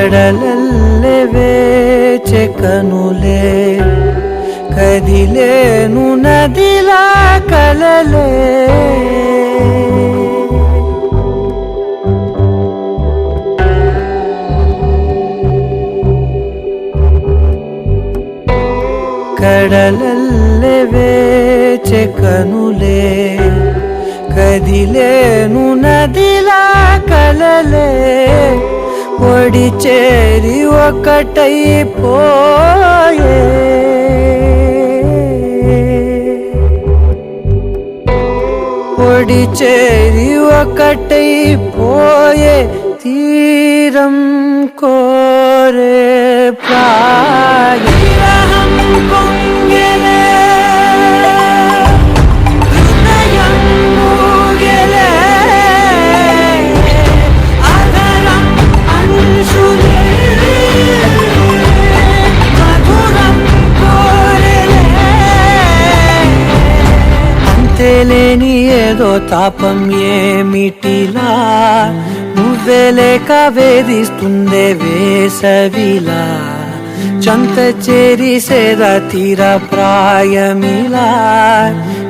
కడలల్లె వేచె కనులే కదిలేను నదిలా కలలే కడలల్లె వేచె కనులే కదిలేను నదిలా కలలే ఒడి చేరి ఒకటైపోయే ఒడి చేరి ఒకటైపోయే తీరం కోరే ప్రాయం పొంగెలే హృదయం మూగెలే అదరం అంశులే మధురం కోరెలే అంతేలేని ఏదో తాపం ఏమిటిలా నువ్వే లేక వేధిస్తుందే వేసవిలా చంత చేరి సేద తీర ప్రాయమిలా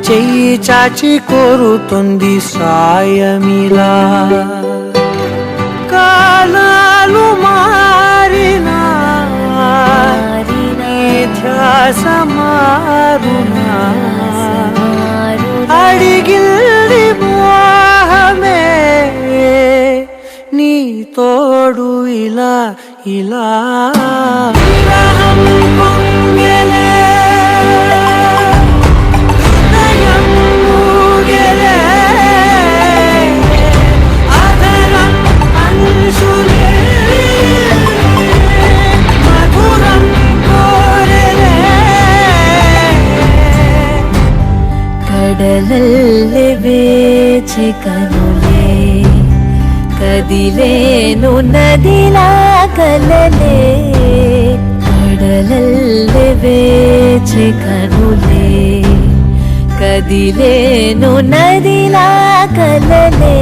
చెయ్యి చాచి కోరుతుంది సాయమిలా కాలాలు మారినా ధ్యాస మారునా అడిగిల్ది మోహమే నీ తోడు ఇలా ఇలా విరహం పొంగెలే హృదయం మూగెలే అదరం అంశులే మధురం కోరెలే కడలల్లె వేచె కనులే కదిలేను నదిలా కలలే కడలల్లె వేచె కనులే కదిలేను నదిలా కలలే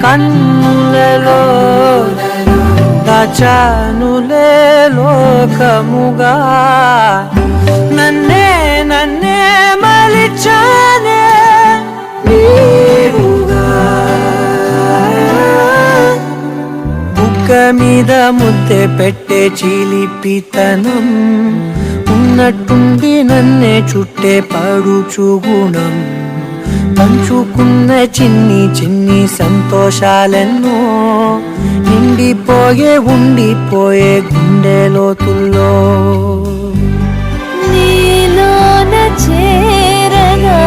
కన్నులలో దాచానులే లోకముగా నన్నే నన్నే మలిచానే నీవుగా బుక్క మీద ముద్దె పెట్టే చిలిపితనం ఉన్నట్టుండి నన్నే చుట్టే పడుచు గుణం పంచుకున్న చిన్ని చిన్ని సంతోషాలెన్నో నిండిపోయే ఉండిపోయే గుండె లోతుల్లో నీలోన చేరగా